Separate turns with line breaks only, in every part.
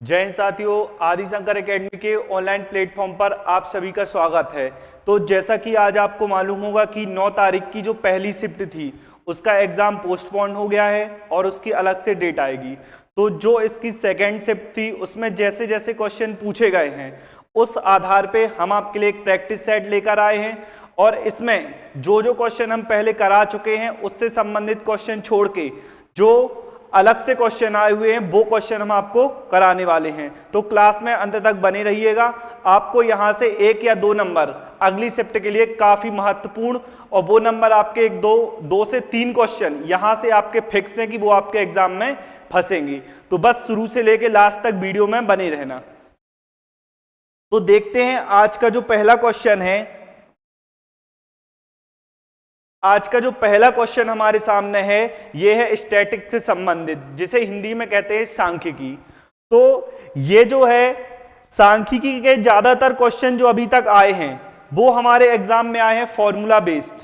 जय हिंद साथियों, आदि शंकर एकेडमी के ऑनलाइन प्लेटफॉर्म पर आप सभी का स्वागत है। तो जैसा कि आज आपको मालूम होगा कि 9 तारीख की जो पहली शिफ्ट थी उसका एग्ज़ाम पोस्टपोन हो गया है और उसकी अलग से डेट आएगी। तो जो इसकी सेकेंड शिफ्ट थी उसमें जैसे जैसे क्वेश्चन पूछे गए हैं उस आधार पे हम आपके लिए एक प्रैक्टिस सेट लेकर आए हैं और इसमें जो जो क्वेश्चन हम पहले करा चुके हैं उससे संबंधित क्वेश्चन छोड़ के जो अलग से क्वेश्चन आए हुए हैं वो क्वेश्चन हम आपको कराने वाले हैं। तो क्लास में अंत तक बने रहिएगा। आपको यहां से 1 या 2 नंबर अगली शिफ्ट के लिए काफी महत्वपूर्ण और वो नंबर आपके 2 से 3 क्वेश्चन यहां से आपके फिक्स हैं कि वो आपके एग्जाम में फंसेंगे। तो बस शुरू से लेके लास्ट तक वीडियो में बने रहना। तो देखते हैं आज का जो पहला क्वेश्चन है। आज का जो पहला क्वेश्चन हमारे सामने है ये है स्टैटिक से संबंधित, जिसे हिंदी में कहते हैं सांख्यिकी। तो ये जो है सांख्यिकी के ज्यादातर क्वेश्चन जो अभी तक आए हैं वो हमारे एग्जाम में आए हैं फॉर्मूला बेस्ड।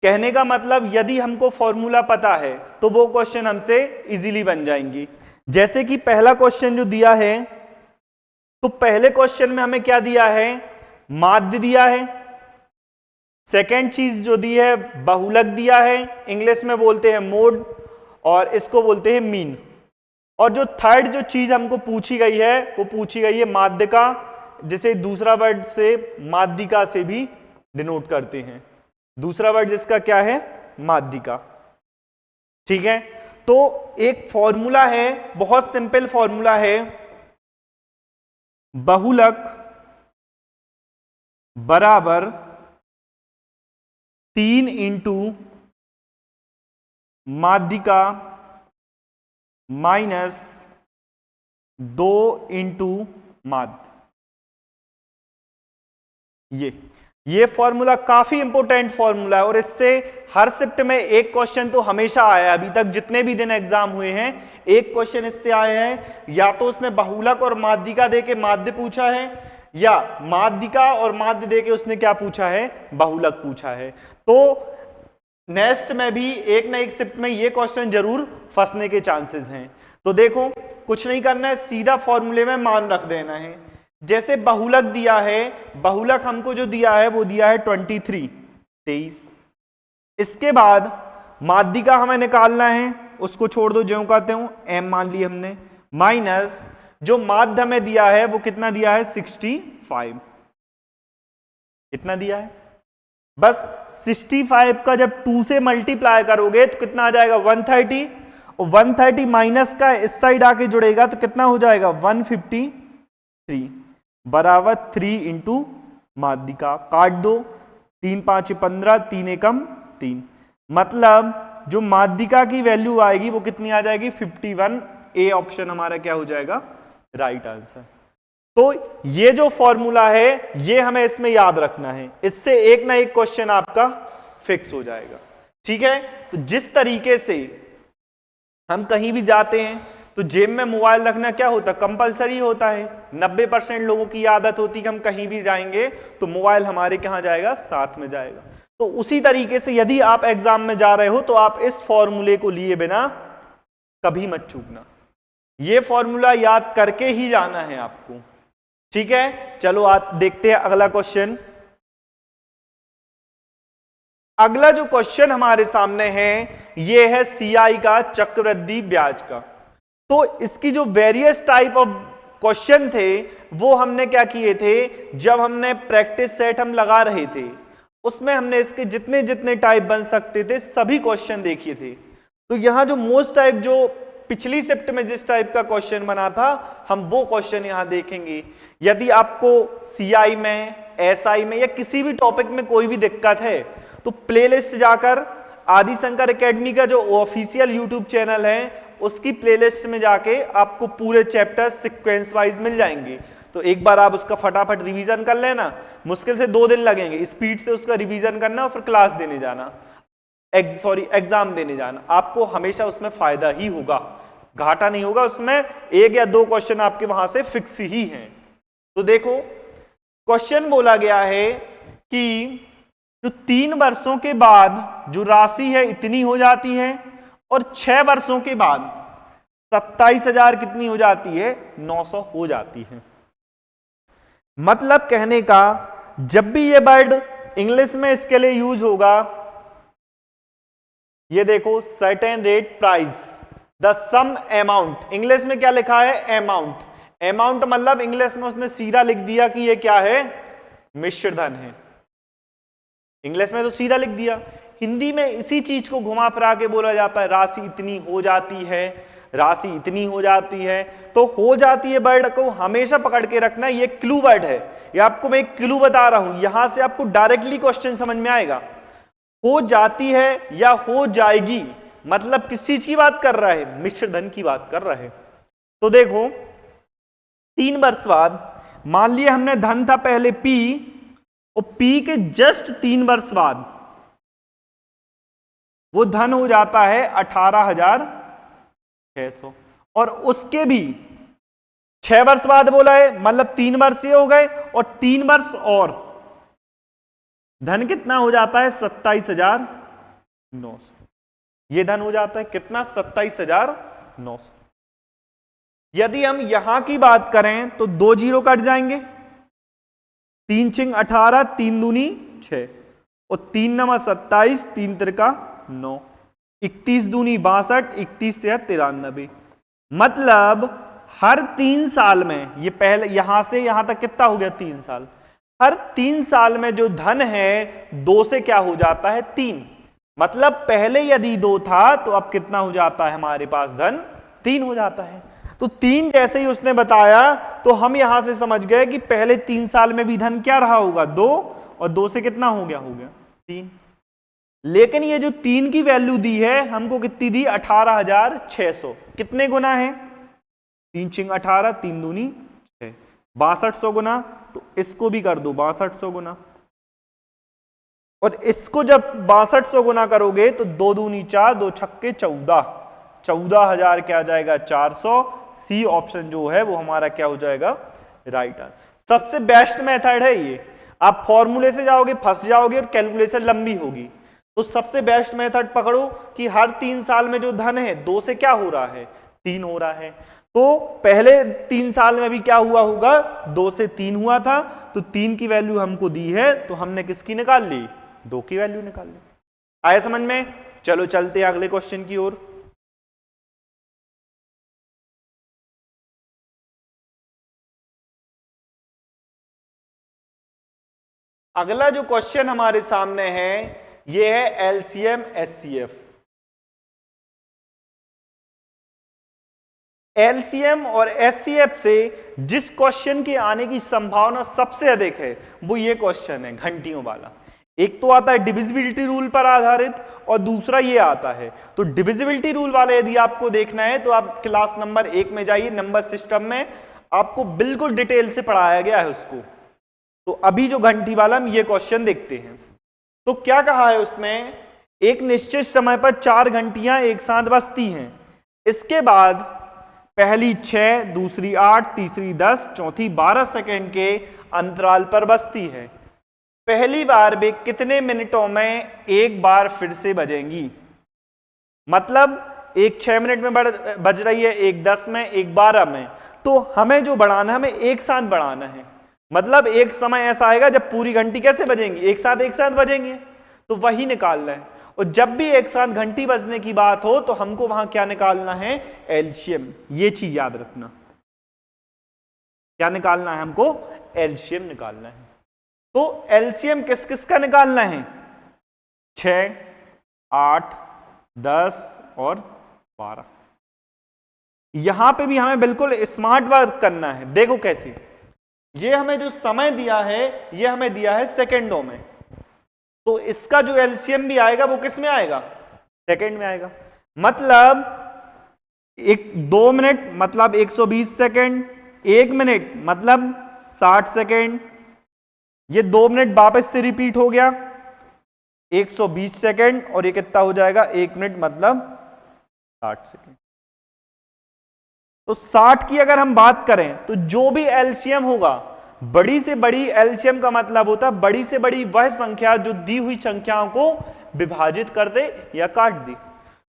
कहने का मतलब यदि हमको फॉर्मूला पता है तो वो क्वेश्चन हमसे इजीली बन जाएंगी। जैसे कि पहला क्वेश्चन जो दिया है, तो पहले क्वेश्चन में हमें क्या दिया है, माध्य दिया है। सेकेंड चीज जो दी है बहुलक दिया है, इंग्लिश में बोलते हैं मोड और इसको बोलते हैं मीन। और जो थर्ड जो चीज हमको पूछी गई है वो पूछी गई है माध्यिका, जिसे दूसरा वर्ड से माध्यिका से भी डिनोट करते हैं। दूसरा वर्ड जिसका क्या है, माध्यिका। ठीक है, तो एक फॉर्मूला है, बहुत सिंपल फॉर्मूला है, बहुलक बराबर 3 इंटू माध्यिका माइनस 2 इंटू माध्य। ये फॉर्मूला काफी इंपॉर्टेंट फॉर्मूला है और इससे हर शिफ्ट में एक क्वेश्चन तो हमेशा आया है। अभी तक जितने भी दिन एग्जाम हुए हैं एक क्वेश्चन इससे आया है। या तो उसने बहुलक और माध्यिका देके माध्य पूछा है या माध्यिका और माध्य देके उसने क्या पूछा है, बहुलक पूछा है। तो नेक्स्ट में भी एक ना एक शिफ्ट में ये क्वेश्चन जरूर फंसने के चांसेस हैं। तो देखो कुछ नहीं करना है, सीधा फॉर्मूले में मान रख देना है। जैसे बहुलक दिया है, बहुलक हमको जो दिया है वो दिया है 23। इसके बाद माध्यिका हमें निकालना है, उसको छोड़ दो ज्यों कहते हूं, m मान ली हमने, माइनस जो माध्य में दिया है वो कितना दिया है 65। कितना दिया है, बस 65 का जब 2 से मल्टीप्लाई करोगे तो कितना आ जाएगा 130 और 130 माइनस का इस साइड आके जुड़ेगा तो कितना हो जाएगा 153 बराबर 3 इंटू माध्यिका। काट दो, 3 5 15, 3 एकम 3, मतलब जो माध्यिका की वैल्यू आएगी वो कितनी आ जाएगी 51। ए ऑप्शन हमारा क्या हो जाएगा, राइट आंसर। तो ये जो फॉर्मूला है ये हमें इसमें याद रखना है, इससे एक ना एक क्वेश्चन आपका फिक्स हो जाएगा। ठीक है, तो जिस तरीके से हम कहीं भी जाते हैं तो जेब में मोबाइल रखना क्या होता है, कंपलसरी होता है। 90% लोगों की आदत होती है कि हम कहीं भी जाएंगे तो मोबाइल हमारे कहाँ जाएगा, साथ में जाएगा। तो उसी तरीके से यदि आप एग्जाम में जा रहे हो तो आप इस फॉर्मूले को लिए बिना कभी मत चूकना। ये फॉर्मूला याद करके ही जाना है आपको। ठीक है, चलो आप देखते हैं अगला क्वेश्चन। अगला जो क्वेश्चन हमारे सामने है ये है सीआई का, चक्रवृद्धि ब्याज का। तो इसकी जो वेरियस टाइप ऑफ क्वेश्चन थे वो हमने क्या किए थे, जब हमने प्रैक्टिस सेट हम लगा रहे थे उसमें हमने इसके जितने जितने टाइप बन सकते थे सभी क्वेश्चन देखिए थे। तो यहां जो मोस्ट टाइप, जो पिछली शिफ्ट में जिस टाइप का क्वेश्चन बना था हम वो क्वेश्चन यहां देखेंगे। यदि आपको सीआई में, एसआई में या किसी भी टॉपिक में कोई भी दिक्कत है तो प्लेलिस्ट जाकर आदि शंकर एकेडमी का जो ऑफिशियल यूट्यूब चैनल है उसकी प्लेलिस्ट में जाके आपको पूरे चैप्टर सीक्वेंस वाइज मिल जाएंगे। तो एक बार आप उसका फटाफट रिवीजन कर लेना, मुश्किल से 2 दिन लगेंगे, स्पीड से उसका रिवीजन करना और फिर क्लास देने जाना, एग्जाम देने जाना। आपको हमेशा उसमें फायदा ही होगा, घाटा नहीं होगा। उसमें 1 या 2 क्वेश्चन आपके वहां से फिक्स ही हैं। तो देखो क्वेश्चन बोला गया है कि जो 3 वर्षों के बाद जो राशि है इतनी हो जाती है और 6 वर्षों के बाद 27,000 कितनी हो जाती है? 900 हो जाती है। मतलब कहने का जब भी ये वर्ड इंग्लिश में इसके लिए यूज होगा, ये देखो certain rate price the sum amount, English में क्या लिखा है? अमाउंट। अमाउंट मतलब इंग्लिश में उसने सीधा लिख दिया कि ये क्या है? मिश्र धन है। इंग्लिश में तो सीधा लिख दिया, हिंदी में इसी चीज को घुमा फिरा के बोला जाता है, राशि इतनी हो जाती है, राशि इतनी हो जाती है। तो हो जाती है वर्ड को हमेशा पकड़ के रखना, ये क्लू वर्ड है, ये आपको मैं एक क्लू बता रहा हूं, यहां से आपको डायरेक्टली क्वेश्चन समझ में आएगा। हो जाती है या हो जाएगी, मतलब किस चीज की बात कर रहा है? मिश्र धन की बात कर रहा है। तो देखो 3 वर्ष बाद, मान लिया हमने धन था पहले P, और P के जस्ट 3 वर्ष बाद वो धन हो जाता है 18,600, और उसके भी 6 वर्ष बाद बोला है, मतलब 3 वर्ष ये हो गए, और 3 वर्ष और धन कितना हो जाता है? 27,900। ये धन हो जाता है कितना? 27,900। यदि हम यहां की बात करें तो 2 जीरो कट जाएंगे, 3 छिंग 18, 3 दूनी 6, और 3 नमा 27, 3 तिरका 9, 31 दूनी 62, 31 तिया 93। मतलब हर 3 साल में, ये पहले यहां से यहां तक कितना हो गया? 3 साल। हर 3 साल में जो धन है 2 से क्या हो जाता है? 3। मतलब पहले यदि 2 था तो अब कितना हो जाता है हमारे पास धन? 3 हो जाता है। तो 3 जैसे ही उसने बताया तो हम यहां से समझ गए कि पहले 3 साल में भी धन क्या रहा होगा? 2, और 2 से कितना हो गया? 3। लेकिन ये जो 3 की वैल्यू दी है हमको कितनी दी? 18,600। कितने गुना है? 3 छिंग 18, 3 दूनी 6, 6200 गुना। तो इसको भी कर दो 6200 गुना, और इसको जब 6200 गुना करोगे तो 2 दूनी 4, 2 छक्के 14, 14,000 क्या आ जाएगा? 400। सी ऑप्शन जो है वो हमारा क्या हो जाएगा? Right answer. सबसे बेस्ट मेथड है ये। आप फॉर्मूले से जाओगे फंस जाओगे और कैलकुलेशन लंबी होगी, तो सबसे बेस्ट मेथड पकड़ो कि हर 3 साल में जो धन है 2 से क्या हो रहा है? 3 हो रहा है। तो पहले 3 साल में भी क्या हुआ होगा? 2 से 3 हुआ था, तो 3 की वैल्यू हमको दी है, तो हमने किसकी निकाल ली? 2 की वैल्यू निकाल ली। आया समझ में? चलो चलते हैं अगले क्वेश्चन की ओर। अगला जो क्वेश्चन हमारे सामने है ये है एलसीएम एचसीएफ। एलसीएम और एचसीएफ से जिस क्वेश्चन के आने की संभावना सबसे अधिक है वो ये क्वेश्चन है घंटियों वाला। एक तो आता है डिविजिबिलिटी रूल पर आधारित और दूसरा ये आता है। तो डिविजिबिलिटी रूल वाला यदि आपको देखना है तो आप क्लास नंबर 1 में जाइए, नंबर सिस्टम में आपको बिल्कुल डिटेल से पढ़ाया गया है उसको। तो अभी जो घंटी वाला हम ये क्वेश्चन देखते हैं। तो क्या कहा है उसने? एक निश्चित समय पर 4 घंटियां एक साथ बजती हैं, इसके बाद पहली 6, दूसरी 8, तीसरी 10, चौथी 12 सेकंड के अंतराल पर बजती है। पहली बार वे कितने मिनटों में एक बार फिर से बजेंगी? मतलब एक 6 मिनट में बज रही है, एक 10 में, एक 12 में। तो हमें जो बढ़ाना है, हमें एक साथ बढ़ाना है। मतलब एक समय ऐसा आएगा जब पूरी घंटी कैसे बजेंगी? एक साथ बजेंगे, तो वही निकालना है। और जब भी एक साथ घंटी बजने की बात हो तो हमको वहां क्या निकालना है? एलसीएम। ये चीज याद रखना, क्या निकालना है हमको? एलसीएम निकालना है। तो एलसीएम किस किस का निकालना है? 6, 8, 10 और 12। यहां पे भी हमें बिल्कुल स्मार्ट वर्क करना है। देखो कैसे, ये हमें जो समय दिया है ये हमें दिया है सेकेंडों में, तो इसका जो एलसीएम भी आएगा वो किस में आएगा? सेकेंड में आएगा। मतलब 2 मिनट मतलब 120 सेकेंड, 1 मिनट मतलब 60 सेकेंड, ये 2 मिनट वापस से रिपीट हो गया 120 सेकेंड, और ये कितना हो जाएगा? 1 मिनट मतलब 60 सेकेंड। तो 60 की अगर हम बात करें तो जो भी एलसीएम होगा, बड़ी से बड़ी एलसीएम का मतलब होता है बड़ी से बड़ी वह संख्या जो दी हुई संख्याओं को विभाजित कर दे या काट दे।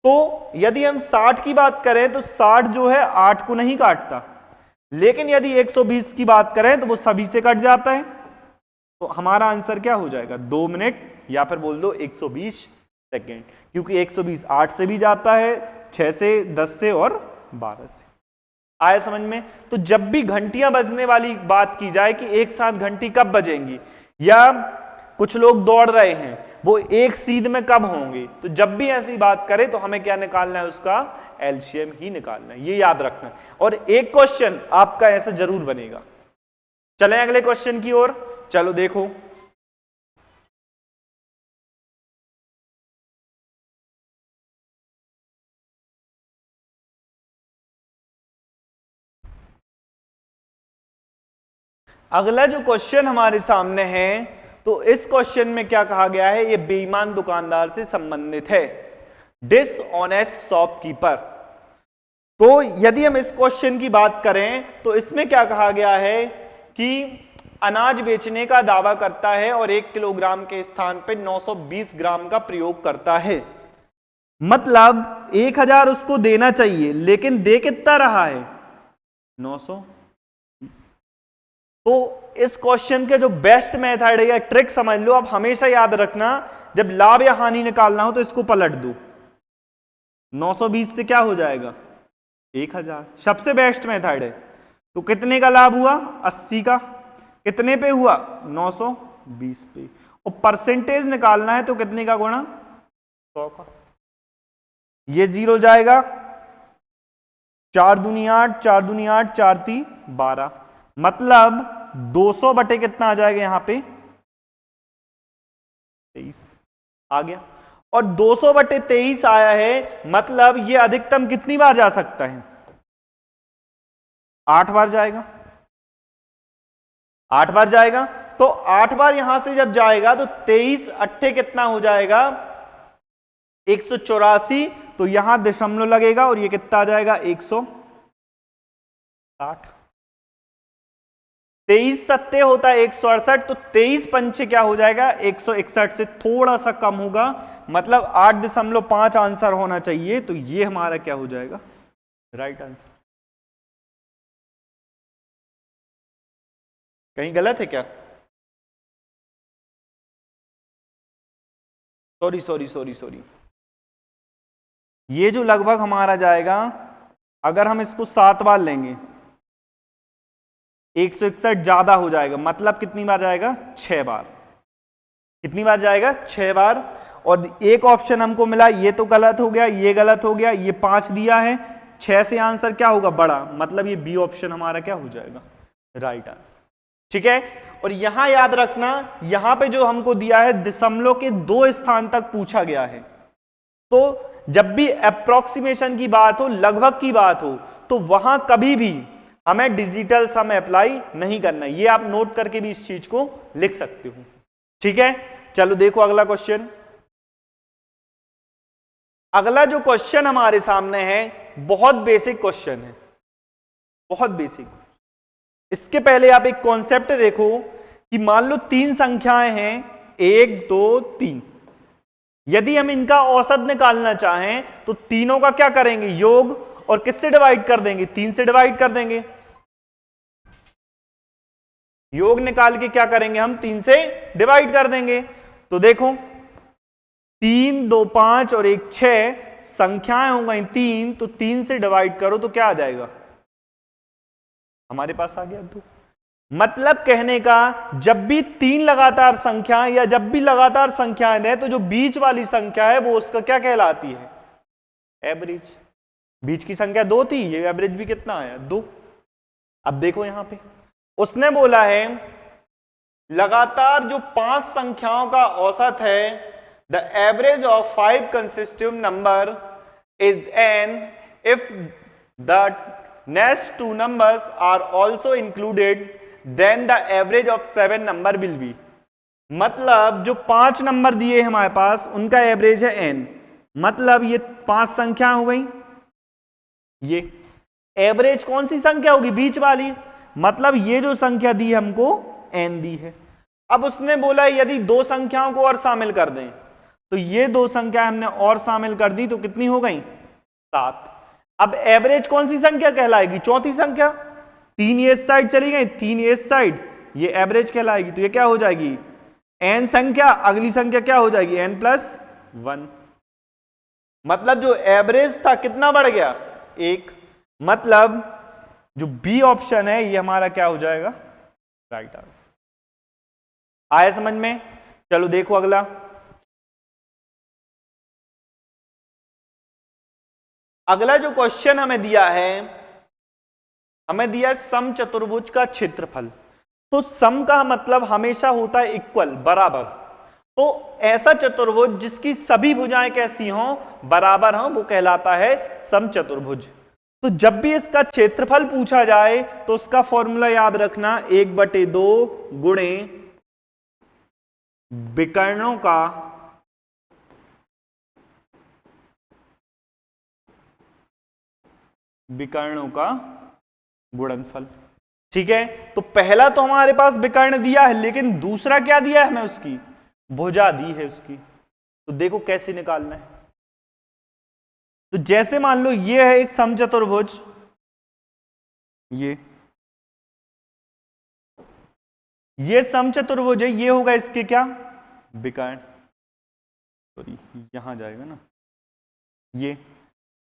तो यदि हम 60 की बात करें तो 60 जो है 8 को नहीं काटता, लेकिन यदि 120 की बात करें तो वो सभी से कट जाता है। तो हमारा आंसर क्या हो जाएगा, 2 मिनट या फिर बोल दो 120 सेकेंड, क्योंकि 120 8 से भी जाता है, 6 से, 10 से और 12 से। आया समझ में? तो जब भी घंटियां बजने वाली बात की जाए कि एक साथ घंटी कब बजेंगी, या कुछ लोग दौड़ रहे हैं वो एक सीध में कब होंगे, तो जब भी ऐसी बात करें तो हमें क्या निकालना है, उसका एलसीएम ही निकालना है, ये याद रखना है। और एक क्वेश्चन आपका ऐसे जरूर बनेगा। चलें अगले क्वेश्चन की ओर। चलो देखो, अगला जो क्वेश्चन हमारे सामने है, तो इस क्वेश्चन में क्या कहा गया है, ये बेईमान दुकानदार से संबंधित है, डिसऑनेस्ट शॉपकीपर। तो यदि हम इस क्वेश्चन की बात करें तो इसमें क्या कहा गया है कि अनाज बेचने का दावा करता है और 1 किलोग्राम के स्थान पर 920 ग्राम का प्रयोग करता है, मतलब 1000 उसको देना चाहिए, लेकिन दे कितना रहा है, 920। तो इस क्वेश्चन के जो बेस्ट मेथड है या ट्रिक समझ लो, आप हमेशा याद रखना, जब लाभ या हानि निकालना हो तो इसको पलट दो, 920 से क्या हो जाएगा 1000, सबसे बेस्ट मेथड है। तो कितने का लाभ हुआ, 80 का, कितने पे हुआ 920 पे, और परसेंटेज निकालना है तो कितने का गुणा 100 का, ये 0 जाएगा, 4 दूनी 8, 4 दूनी 8, 4 ती 12, मतलब 200 बटे कितना आ जाएगा यहां पे 23 आ गया। और 200 बटे 23 आया है, मतलब ये अधिकतम कितनी बार जा सकता है, 8 बार जाएगा, 8 बार जाएगा। तो 8 बार यहां से जब जाएगा तो 23 अट्ठे कितना हो जाएगा 184, तो यहां दशमलव लगेगा और ये कितना आ जाएगा 160। 23 सत्ते होता है 168, तो 23 पंचे क्या हो जाएगा 161 से थोड़ा सा कम होगा, मतलब 8.5 आंसर होना चाहिए। तो ये हमारा क्या हो जाएगा, राइट आंसर। कहीं गलत है क्या, सॉरी, ये जो लगभग हमारा जाएगा, अगर हम इसको 7 बार लेंगे 161 ज्यादा हो जाएगा, मतलब कितनी बार जाएगा 6 बार, कितनी बार जाएगा 6 बार। और एक ऑप्शन हमको मिला, ये तो गलत हो गया, ये गलत हो गया, ये 5 दिया है, 6 से आंसर क्या होगा बड़ा, मतलब ये बी ऑप्शन हमारा क्या हो जाएगा, राइट आंसर। ठीक है, और यहां याद रखना, यहां पे जो हमको दिया है दशमलव के 2 स्थान तक पूछा गया है, तो जब भी अप्रोक्सीमेशन की बात हो, लगभग की बात हो, तो वहां कभी भी हमें डिजिटल सम अप्लाई नहीं करना, ये आप नोट करके भी इस चीज को लिख सकते हो। ठीक है, चलो देखो अगला क्वेश्चन। अगला जो क्वेश्चन हमारे सामने है बहुत बेसिक क्वेश्चन है, बहुत बेसिक। इसके पहले आप एक कॉन्सेप्ट देखो कि मान लो 3 संख्याएं हैं 1 2 3, यदि हम इनका औसत निकालना चाहें तो तीनों का क्या करेंगे, योग, और किससे डिवाइड कर देंगे, 3 से डिवाइड कर देंगे। योग निकाल के क्या करेंगे हम, 3 से डिवाइड कर देंगे। तो देखो 3 2 5 और 1 6 संख्याएं हो गई 3, तो 3 से डिवाइड करो तो क्या आ जाएगा, हमारे पास आ गया 2। मतलब कहने का, जब भी 3 लगातार संख्याएं या जब भी लगातार संख्याएं दें तो जो बीच वाली संख्या है वो उसका क्या कहलाती है, एवरेज। बीच की संख्या 2 थी, ये एवरेज भी कितना आया 2। अब देखो यहां पे उसने बोला है लगातार जो 5 संख्याओं का औसत है, the average of 5 consecutive number is n if the next 2 numbers are also included, then the average of 7 number will be। मतलब जो 5 नंबर दिए हमारे पास उनका एवरेज है n, मतलब ये 5 संख्या हो गई, ये एवरेज कौन सी संख्या होगी, बीच वाली, मतलब ये जो संख्या दी हमको n दी है। अब उसने बोला यदि 2 संख्याओं को और शामिल कर दें, तो ये दो संख्या हमने और शामिल कर दी तो कितनी हो गई? 7। अब एवरेज कौन सी संख्या कहलाएगी? चौथी संख्या। 3 ये इस साइड चली गई, 3 ये इस साइड, ये एवरेज कहलाएगी। तो ये क्या हो जाएगी? n संख्या, अगली संख्या क्या हो जाएगी? n+1। मतलब जो एवरेज था कितना बढ़ गया? 1। मतलब जो बी ऑप्शन है ये हमारा क्या हो जाएगा? Right answer. आया समझ में? चलो देखो अगला। अगला जो क्वेश्चन हमें दिया है, हमें दिया है समचतुर्भुज का क्षेत्रफल। तो सम का मतलब हमेशा होता है इक्वल, बराबर। तो ऐसा चतुर्भुज जिसकी सभी भुजाएं कैसी हों? बराबर हों, वो कहलाता है समचतुर्भुज। तो जब भी इसका क्षेत्रफल पूछा जाए तो उसका फॉर्मूला याद रखना, 1/2 गुणे विकर्णों का गुणनफल। ठीक है, तो पहला तो हमारे पास विकर्ण दिया है, लेकिन दूसरा क्या दिया है हमें? उसकी भुजा दी है उसकी। तो देखो कैसे निकालना है। तो जैसे मान लो ये है एक समचतुर्भुज, ये समचतुर्भुज है, ये होगा इसके क्या? विकर्ण। सॉरी, यहां जाएगा ना, ये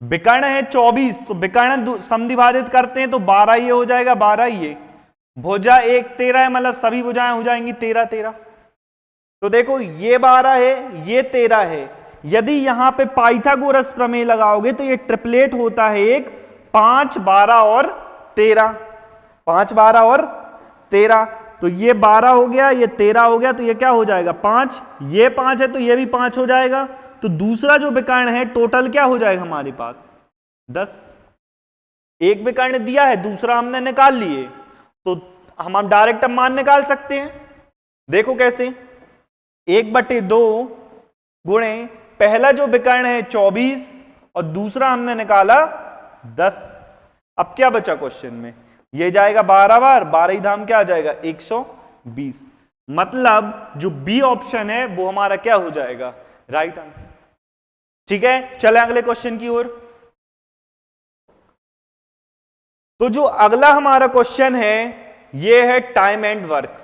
विकर्ण है 24। तो विकर्ण समद्विभाजित करते हैं तो 12 ये हो जाएगा, 12 ये। भुजा एक 13 है, मतलब सभी भुजाएं हो जाएंगी 13 13। तो देखो ये 12 है, ये 13 है। यदि यहां पे पाइथागोरस प्रमेय लगाओगे तो ये ट्रिपलेट होता है एक, 5 12 और 13। 5 12 और 13। तो ये 12 हो गया, ये 13 हो गया, तो ये क्या हो जाएगा? 5। ये 5 है तो ये भी 5 हो जाएगा। तो दूसरा जो विकर्ण है टोटल क्या हो जाएगा हमारे पास? 10। एक विकर्ण दिया है, दूसरा हमने निकाल लिए, तो हम डायरेक्ट मान निकाल सकते हैं। देखो कैसे? 1/2 गुणे पहला जो विकर्ण है 24 और दूसरा हमने निकाला 10। अब क्या बचा क्वेश्चन में? ये जाएगा 12 बार, 12 ही धाम क्या आ जाएगा? 120। मतलब जो बी ऑप्शन है वो हमारा क्या हो जाएगा? Right answer. ठीक है, चले अगले क्वेश्चन की ओर। तो जो अगला हमारा क्वेश्चन है ये है टाइम एंड वर्क।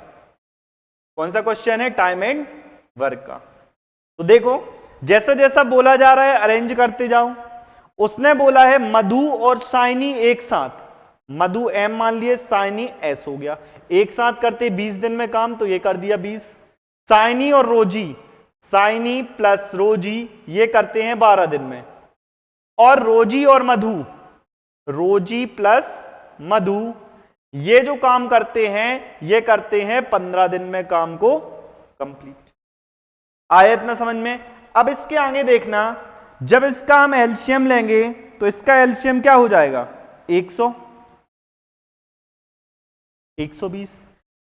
कौन सा क्वेश्चन है? टाइम एंड वर्क का। तो देखो जैसा जैसा बोला जा रहा है अरेंज करते जाओ। उसने बोला है मधु और साइनी एक साथ, मधु एम मान लिए, साइनी एस हो गया, एक साथ करते 20 दिन में काम, तो ये कर दिया 20। साइनी और रोजी, साइनी प्लस रोजी ये करते हैं 12 दिन में। और रोजी और मधु, रोजी प्लस मधु ये जो काम करते हैं ये करते हैं 15 दिन में काम को कंप्लीट। आया इतना समझ में? अब इसके आगे देखना, जब इसका हम एलसीएम लेंगे तो इसका एलसीएम क्या हो जाएगा? 100, 120।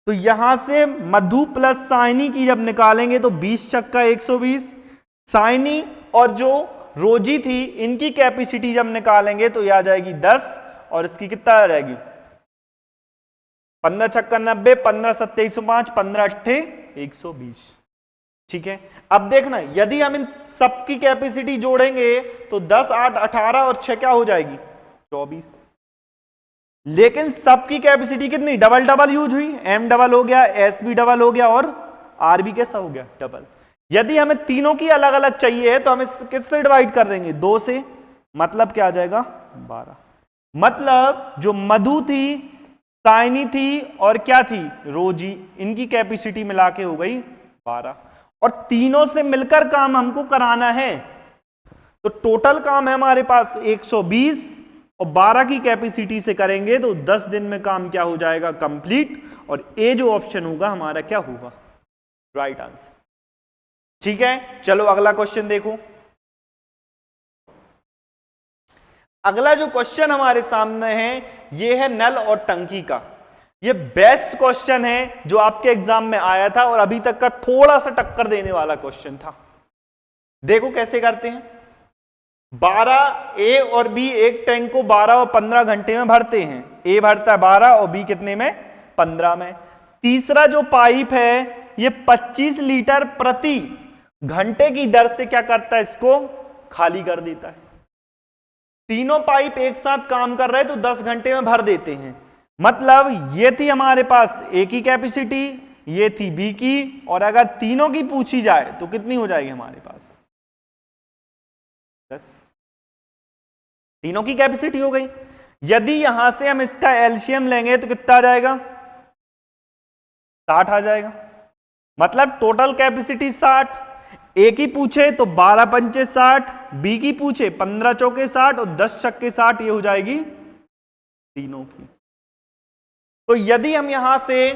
तो यहां से मधु प्लस साइनी की जब निकालेंगे तो 20 छक्का 120। साइनी और जो रोजी थी इनकी कैपेसिटी जब निकालेंगे तो यह आ जाएगी 10 और इसकी कितना आ जाएगी? 15 छक्का 90, 15 7 105, 15 8 120। ठीक है, अब देखना यदि हम इन सबकी कैपेसिटी जोड़ेंगे तो 10 8 18 और 6 क्या हो जाएगी? 24। लेकिन सबकी कैपेसिटी कितनी? डबल डबल यूज हुई, एम डबल हो गया, एस भी डबल हो गया और आर भी कैसा हो गया? डबल। यदि हमें तीनों की अलग अलग चाहिए तो हम इस किससे डिवाइड कर देंगे? 2 से। मतलब क्या आ जाएगा? 12। मतलब जो मधु थी, साइनी थी और क्या थी? रोजी, इनकी कैपेसिटी मिला के हो गई 12। और तीनों से मिलकर काम हमको कराना है, तो टोटल काम है हमारे पास 120 और 12 की कैपेसिटी से करेंगे तो 10 दिन में काम क्या हो जाएगा? कंप्लीट। और ए जो ऑप्शन होगा हमारा क्या होगा? Right answer. ठीक है, चलो अगला क्वेश्चन देखो। अगला जो क्वेश्चन हमारे सामने है ये है नल और टंकी का। ये बेस्ट क्वेश्चन है जो आपके एग्जाम में आया था और अभी तक का थोड़ा सा टक्कर देने वाला क्वेश्चन था। देखो कैसे करते हैं। 12 ए और बी एक टैंक को 12 और 15 घंटे में भरते हैं। ए भरता है 12 और बी कितने में? 15 में। तीसरा जो पाइप है ये 25 लीटर प्रति घंटे की दर से क्या करता है, इसको खाली कर देता है। तीनों पाइप एक साथ काम कर रहे हैं तो 10 घंटे में भर देते हैं। मतलब ये थी हमारे पास ए की कैपेसिटी, ये थी बी की, और अगर तीनों की पूछी जाए तो कितनी हो जाएगी हमारे पास 10। तीनों की कैपेसिटी हो गई। यदि यहां से हम इसका एलसीएम लेंगे तो कितना आ जाएगा, 60 आ जाएगा। मतलब टोटल कैपेसिटी 60। ए की पूछे तो 12 पंचे 60, बी की पूछे 15 चौके 60 और 10 छक्के 60, ये हो जाएगी तीनों की। तो यदि हम यहां से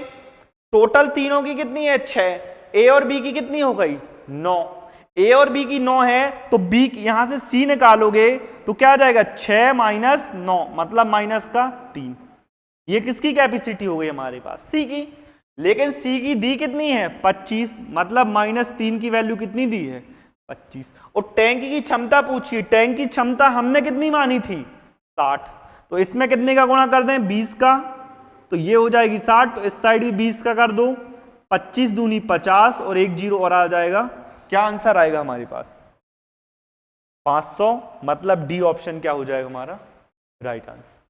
टोटल तीनों की कितनी है 6, ए और बी की कितनी हो गई 9, ए और बी की 9 है तो बी यहां से सी निकालोगे तो क्या आ जाएगा 6 माइनस 9 मतलब माइनस का 3। ये किसकी कैपेसिटी हो गई हमारे पास, सी की। लेकिन सी की दी कितनी है 25, मतलब -3 की वैल्यू कितनी दी है 25। और टैंक की क्षमता पूछिए, टैंक की क्षमता हमने कितनी मानी थी 60, तो इसमें कितने का गुणा कर दें 20 का, तो ये हो जाएगी 60। तो इस साइड भी 20 का कर दो, 25 दूनी 50 और 1 0 और आ जाएगा। क्या आंसर आएगा हमारे पास 500। मतलब डी ऑप्शन क्या हो जाएगा हमारा राइट आंसर।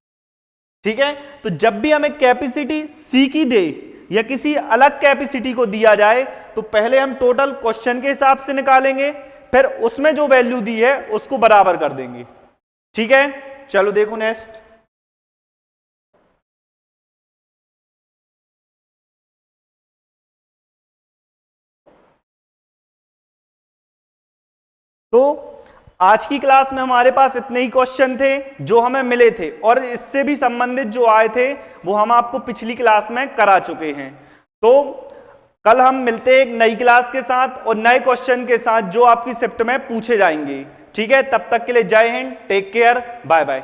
ठीक है, तो जब भी हमें कैपेसिटी सी की दे या किसी अलग कैपेसिटी को दिया जाए तो पहले हम टोटल क्वेश्चन के हिसाब से निकालेंगे, फिर उसमें जो वैल्यू दी है उसको बराबर कर देंगे। ठीक है, चलो देखो नेक्स्ट। तो आज की क्लास में हमारे पास इतने ही क्वेश्चन थे जो हमें मिले थे, और इससे भी संबंधित जो आए थे वो हम आपको पिछली क्लास में करा चुके हैं। तो कल हम मिलते हैं एक नई क्लास के साथ और नए क्वेश्चन के साथ जो आपकी शिफ्ट में पूछे जाएंगे। ठीक है, तब तक के लिए Jai Hind, take care, bye bye.